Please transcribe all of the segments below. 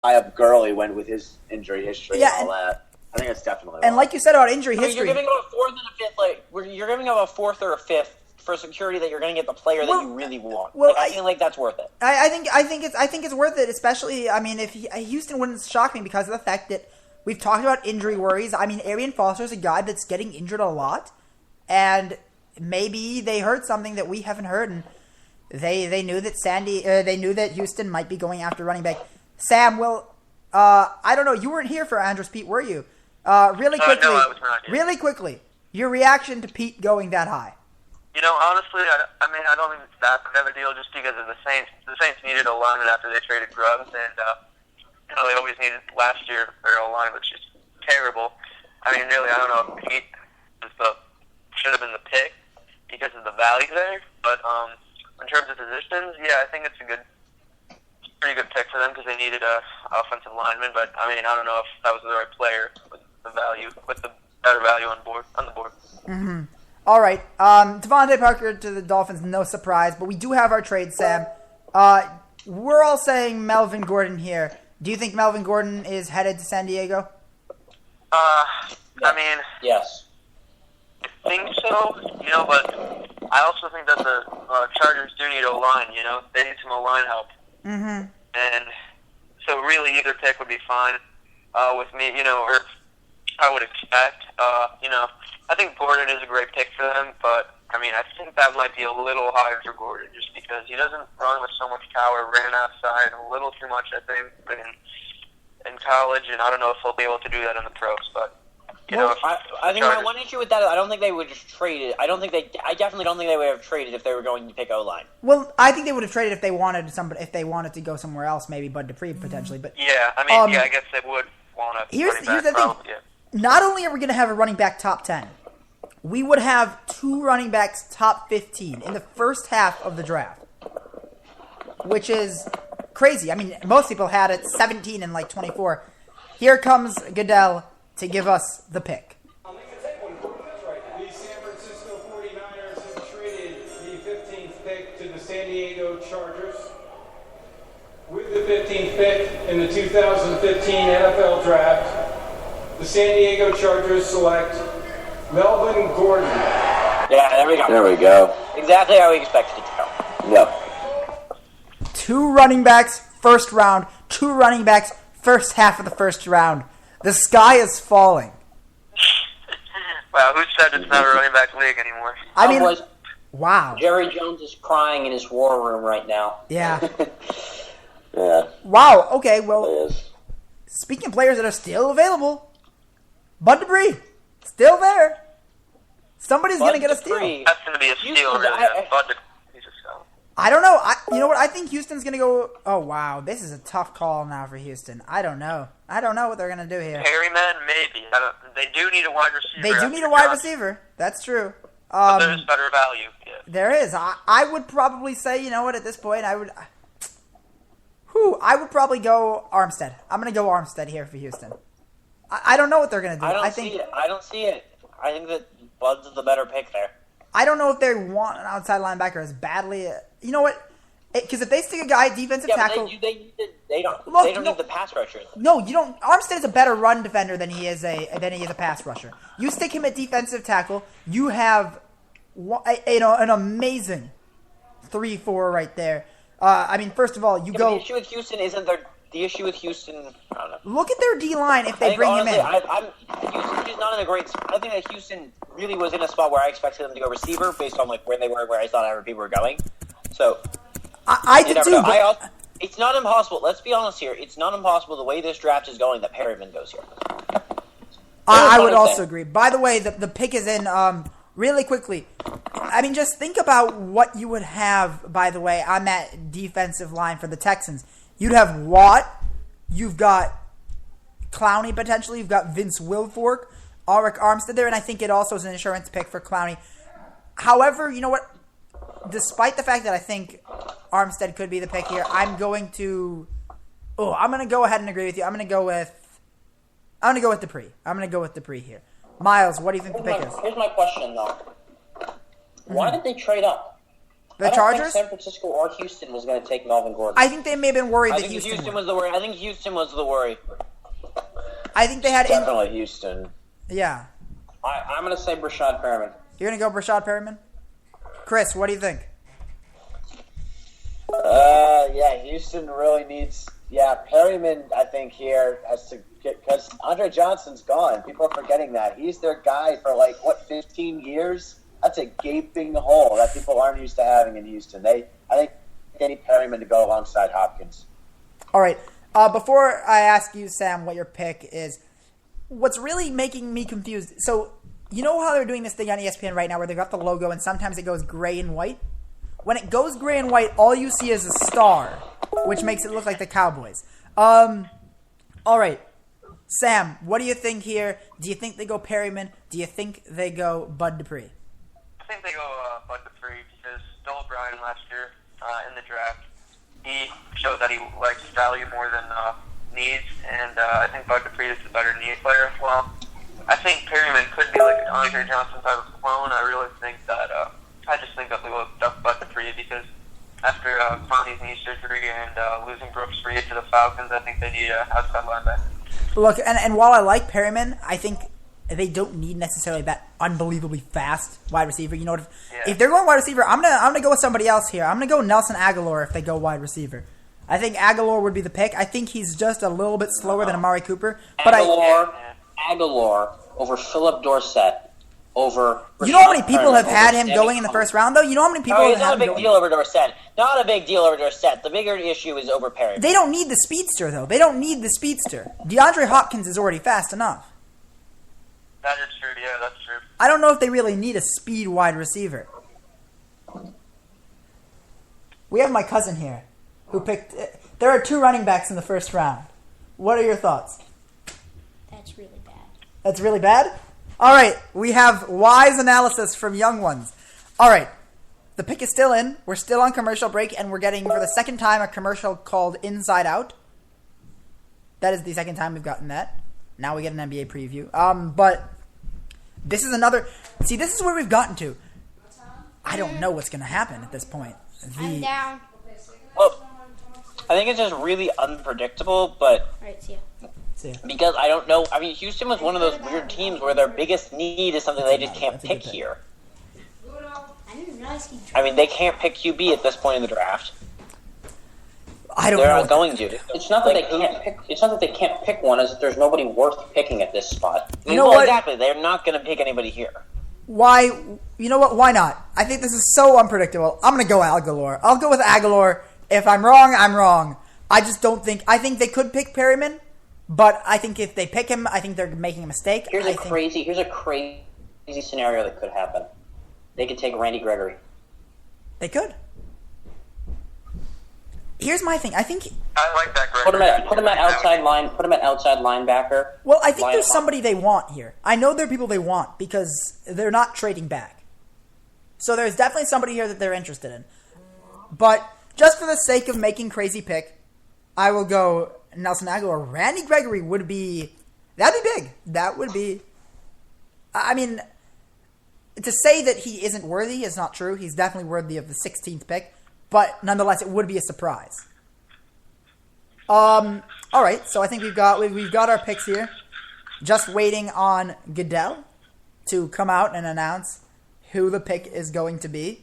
up Gurley went with his injury history and all that. I think it's definitely. And like you said about injury history, you're giving up a fourth and a fifth. You're giving up a fourth or a fifth for security that you're going to get the player that you really want. Well, I feel like that's worth it. I think it's worth it, especially. I mean, if Houston wouldn't shock me because of the fact that we've talked about injury worries. I mean, Arian Foster's a guy that's getting injured a lot, and maybe they heard something that we haven't heard, and they knew that Houston might be going after running back. Sam, I don't know. You weren't here for Andrews Pete, were you? Really quickly, no, I was not here. Really quickly, your reaction to Pete going that high? Honestly, I mean, I don't think it's that big of a deal just because of the Saints. The Saints needed a lineman after they traded Grubbs, and they always needed last year their O-line, which is terrible. I mean, really, I don't know if Pete should have been the pick because of the value there, but in terms of positions, yeah, I think it's pretty good pick for them because they needed a offensive lineman. But I mean, I don't know if that was the right player with the better value on the board. Mm-hmm. All right, Devontae Parker to the Dolphins, no surprise, but we do have our trade, Sam. We're all saying Melvin Gordon here. Do you think Melvin Gordon is headed to San Diego? I mean, yes. I think so, but I also think that the Chargers do need O-line, they need some O-line help. Mm-hmm. And so really either pick would be fine with me, or I would expect, I think Gordon is a great pick for them, but I mean, I think that might be a little higher for Gordon just because he doesn't run with so much power, ran outside a little too much, I think, in college, and I don't know if he'll be able to do that in the pros, but I think my one issue with that is I don't think they would just trade it. I definitely don't think they would have traded if they were going to pick O-line. Well, I think they would have traded if they wanted to go somewhere else, maybe Bud Dupree potentially. But yeah, I mean, I guess they would want to. Here's the thing. Yeah. Not only are we going to have a running back top 10, we would have two running backs top 15 in the first half of the draft, which is crazy. I mean, most people had it 17 and 24. Here comes Goodell to give us the pick. The San Francisco 49ers have traded the 15th pick to the San Diego Chargers. With the 15th pick in the 2015 NFL Draft, the San Diego Chargers select Melvin Gordon. Yeah, there we go. There we go. Exactly how we expected it to go. Yep. Two running backs, first round. Two running backs, first half of the first round. The sky is falling. Wow, who said it's not a running back league anymore? I mean, wow. Jerry Jones is crying in his war room right now. Yeah. Yeah. Wow, okay, well, speaking of players that are still available, Bud Dupree, still there. Somebody's going to get a steal. That's going to be a steal, really. Bud Dupree's a steal. I don't know. You know what? I think Houston's going to go... Oh, wow. This is a tough call now for Houston. I don't know. I don't know what they're going to do here. Perryman, maybe. They do need a wide receiver. They do need a wide receiver. That's true. But there's better value. Yeah. There is. I would probably say, you know what, at this point, I would probably go Armstead. I'm going to go Armstead here for Houston. I don't know what they're going to do. I don't see it. I think that Bud's the better pick there. I don't know if they want an outside linebacker as badly. You know what? Because if they stick a guy defensive tackle, they don't need the pass rusher. No, you don't. Armstead is a better run defender than he is a pass rusher. You stick him at defensive tackle, you have an amazing 3-4 right there. I mean, first of all, go. The issue with Houston isn't their. The issue with Houston, I don't know. Look at their D-line if they bring him in. Houston is not in a great spot. I think that Houston really was in a spot where I expected them to go receiver based on where they were, where I thought other people were going. So I did too. It's not impossible. Let's be honest here. It's not impossible the way this draft is going that Perryman goes here. I would also agree. By the way, the pick is in really quickly. I mean, just think about what you would have, by the way, on that defensive line for the Texans. You'd have Watt. You've got Clowney potentially. You've got Vince Wilfork, Arik Armstead there, and I think it also is an insurance pick for Clowney. However, you know what? Despite the fact that I think Armstead could be the pick here, I'm going to go ahead and agree with you. I'm going to go with Dupree. I'm going to go with Dupree here. Miles, what do you think the pick is? Here's my question, though. Why did they trade up? The I don't Chargers? think San Francisco or Houston was going to take Melvin Gordon. I think they may have been worried I that think Houston was the worry. I think Houston was the worry. I think they had... Definitely Houston. Yeah. I'm going to say Brashad Perriman. You're going to go Brashad Perriman? Chris, what do you think? Yeah, Houston really needs... Yeah, Perryman, I think, here has to get... Because Andre Johnson's gone. People are forgetting that. He's their guy for, 15 years? That's a gaping hole that people aren't used to having in Houston. I think they need Perryman to go alongside Hopkins. All right. Before I ask you, Sam, what your pick is, what's really making me confused... So, you know how they're doing this thing on ESPN right now where they've got the logo and sometimes it goes gray and white? When it goes gray and white, all you see is a star, which makes it look like the Cowboys. All right. Sam, what do you think here? Do you think they go Perryman? Do you think they go Bud Dupree? I think they go Bud Dupree because Bill O'Brien last year in the draft, he showed that he likes value more than needs, and I think Bud Dupree is the better need player. Well, I think Perryman could be like an Andre Johnson type of clone. I really think that I just think that they will duck Bud Dupree because after Clowney's knee surgery and losing Brooks Reed to the Falcons, I think they need outside linebacker. Look, and while I like Perryman, I think they don't need necessarily that unbelievably fast wide receiver. You know, if they're going wide receiver, I'm gonna go with somebody else here. I'm gonna go Nelson Aguilar if they go wide receiver. I think Aguilar would be the pick. I think he's just a little bit slower than Amari Cooper. But Aguilar over Philip Dorsett over... You know how many people have had him going in the first round, though? You know how many people have had him going? It's not a big deal over Dorsett. Not a big deal over Dorsett. The bigger issue is over Perry. They don't need the speedster, though. They don't need the speedster. DeAndre Hopkins is already fast enough. That is true, yeah, that's true. I don't know if they really need a speed wide receiver. We have my cousin here who picked... There are 2 running backs in the first round. What are your thoughts? That's really bad. That's really bad? All right, we have wise analysis from Young Ones. All right, the pick is still in. We're still on commercial break, and we're getting, for the second time, a commercial called Inside Out. That is the second time we've gotten that. Now we get an NBA preview. But this is another... See, this is where we've gotten to. I don't know what's going to happen at this point. I'm down. Well, I think it's just really unpredictable, but... All right, see ya. Because I don't know. I mean, Houston was one of those weird teams where their biggest need is something they just can't pick here. I didn't realize I mean, they can't pick QB at this point in the draft. I don't They're know. not going to. It's not that they can't pick. It's not that they can't pick one. It's that there's nobody worth picking at this spot. You know what? Exactly. They're not going to pick anybody here. Why? You know what? Why not? I think this is so unpredictable. I'm going to go Aguilar. I'll go with Aguilar. If I'm wrong, I'm wrong. I just don't think... I think they could pick Perryman, but I think if they pick him, I think they're making a mistake. Here's a crazy scenario that could happen. They could take Randy Gregory. They could. Here's my thing. I think... I like that Gregory. Put him at outside line. Put him at outside linebacker. Well, I think there's somebody they want here. I know there are people they want because they're not trading back. So there's definitely somebody here that they're interested in. But just for the sake of making crazy pick, I will go Nelson Aguilar. Randy Gregory would be... That'd be big. That would be... I mean, to say that he isn't worthy is not true. He's definitely worthy of the 16th pick. But nonetheless, it would be a surprise. All right, so I think we've got our picks here. Just waiting on Goodell to come out and announce who the pick is going to be.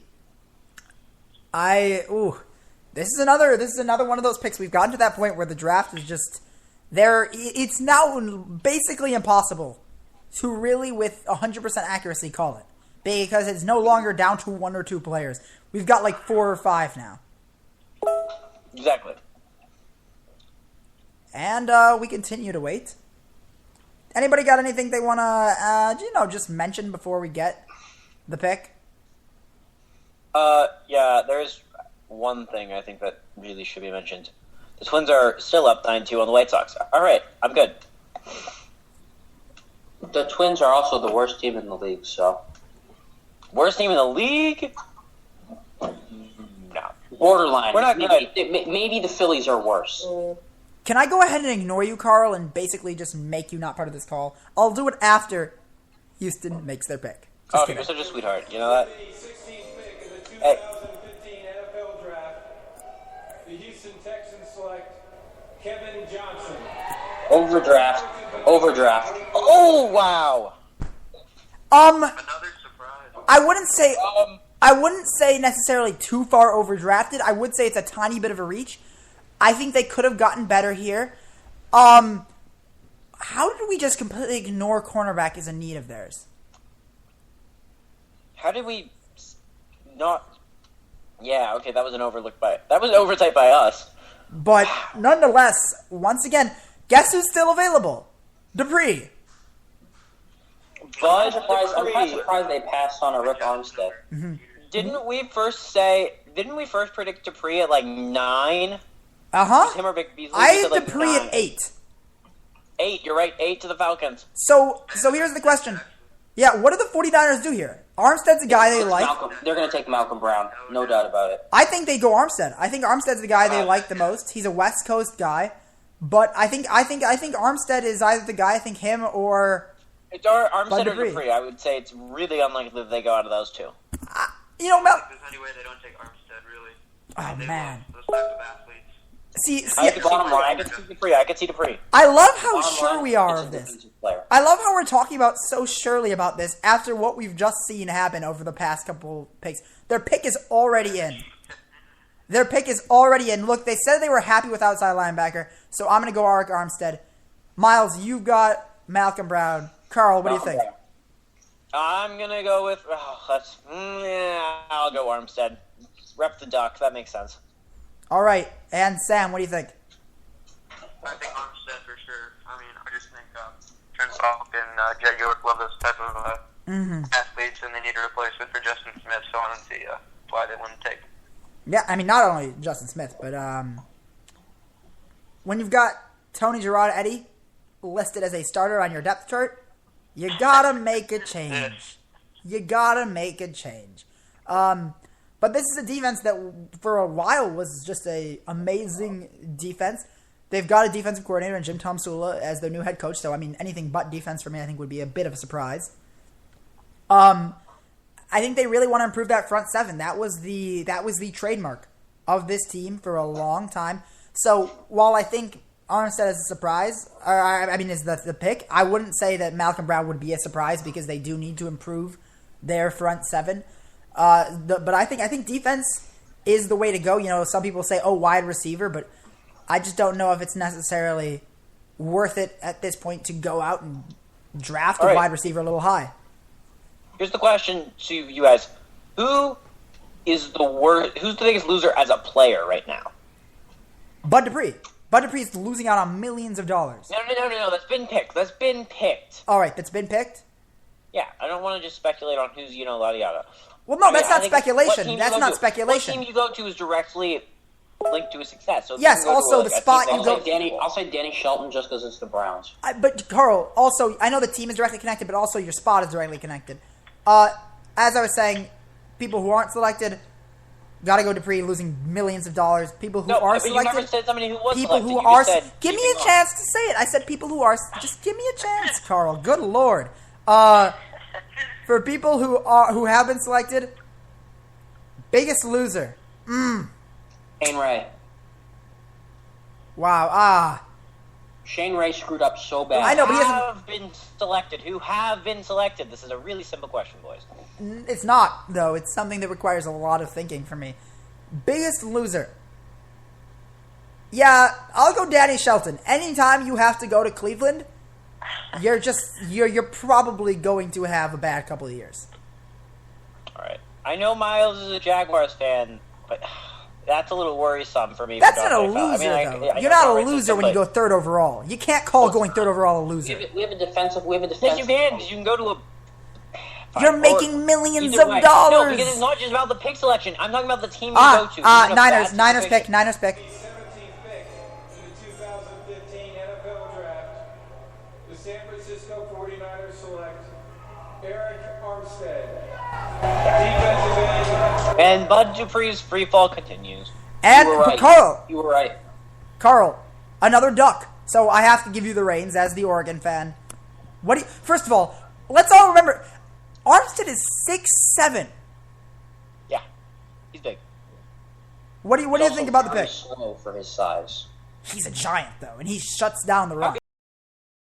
This is another one of those picks. We've gotten to that point where the draft is just there. It's now basically impossible to really, with 100% accuracy, call it, because it's no longer down to 1 or 2 players. We've got like 4 or 5 now. Exactly. And we continue to wait. Anybody got anything they want to, just mention before we get the pick? Yeah, there's one thing I think that really should be mentioned. The Twins are still up 9-2 on the White Sox. All right, I'm good. The Twins are also the worst team in the league, so... Worst team in the league? No. Borderline. We're not good. Maybe the Phillies are worse. Can I go ahead and ignore you, Carl, and basically just make you not part of this call? I'll do it after Houston makes their pick. You're such a sweetheart. You know that? the Houston Texans select Kevin Johnson. Overdraft. Oh wow! Another surprise. I wouldn't say necessarily too far overdrafted. I would say it's a tiny bit of a reach. I think they could have gotten better here. How did we just completely ignore cornerback as a need of theirs? How did we not? Yeah, okay, that was an oversight by us. But nonetheless, once again, guess who's still available? Dupree. I'm kind of surprised they passed on a Rick Armstead. Mm-hmm. Didn't we first predict Dupree at like 9? Him or Vic Beasley? I said, had like, Dupree 9. at 8. 8, you're right. 8 to the Falcons. So here's the question. Yeah, what do the 49ers do here? Armstead's a guy they like. They're going to take Malcolm Brown, no doubt about it. I think they go Armstead. I think Armstead's the guy they like the most. He's a West Coast guy, but I think Armstead is either the guy. I think him or It's Armstead or Dupree. Dupree. I would say it's really unlikely that they go out of those two. Mel. If there's any way they don't take Armstead, really. Oh They man. love those types of athletes. See, I could see Dupree. I love how Bottom sure line, we are it's a of this. defensive player. I love how we're talking about so surely about this after what we've just seen happen over the past couple picks. Their pick is already in. Look, they said they were happy with outside linebacker, so I'm going to go Arik Armstead. Miles, you've got Malcolm Brown. Carl, what do you think? I'm gonna go with. I'll go Armstead. Rep the duck. That makes sense. All right, and Sam, what do you think? I think Armstead for sure. I mean, I just think Trent Salk and Jed York love those type of athletes, and they need a replacement for Justin Smith, so I don't see why they wouldn't take. Yeah, I mean, not only Justin Smith, but when you've got Tony Gerard-Eddy listed as a starter on your depth chart, you gotta make a change. But this is a defense that for a while was just a amazing defense. They've got a defensive coordinator in Jim Tomsula as their new head coach, so I mean anything but defense for me I think would be a bit of a surprise. I think they really want to improve that front seven. That was the trademark of this team for a long time. So while I think Armstead is a surprise, is the pick, I wouldn't say that Malcolm Brown would be a surprise because they do need to improve their front seven. But I think defense is the way to go. You know, some people say, wide receiver, but I just don't know if it's necessarily worth it at this point to go out and draft a wide receiver a little high. Here's the question to you guys: Who's the biggest loser as a player right now? Bud Dupree. Bud Dupree is losing out on millions of dollars. No. That's been picked. All right, that's been picked? Yeah, I don't want to just speculate on who's, yada yada. Well, no, that's not speculation. That's not speculation. What team you go to is directly linked to his success. So yes, also the spot you go... I'll say Danny Shelton just because it's the Browns. But, Carl, also, I know the team is directly connected, but also your spot is directly connected. As I was saying, people who aren't selected... Gotta go Dupree, losing millions of dollars. People who are selected. You never said somebody who was people selected. Who are. Give me a chance to say it. I said people who are. Just give me a chance, Carl. Good lord. For people who have been selected, biggest loser. Shane Ray. Wow. Shane Ray screwed up so bad. I know, but he Who have been selected? This is a really simple question, boys. It's not, though. It's something that requires a lot of thinking for me. Biggest loser. Yeah, I'll go Danny Shelton. Anytime you have to go to Cleveland, you're probably going to have a bad couple of years. All right. I know Miles is a Jaguars fan, but that's a little worrisome for me. That's not a loser, though. You're not a loser when you go third overall. You can't call going third overall a loser. We have a defensive. Yes, you can. You can go to a. You're making millions of dollars. No, because it's not just about the pick selection. I'm talking about the team you go to. Niners pick. 17th pick in the 2015 NFL Draft. The San Francisco 49ers select Eric Armstead. Defensive end. And Bud Dupree's free fall continues. And Carl. You were right. Carl, another duck. So I have to give you the reins as the Oregon fan. First of all, let's all remember, Armstead is 6'7". Yeah, he's big. What do you think about the pick? Slow for his size. He's a giant though, and he shuts down the run.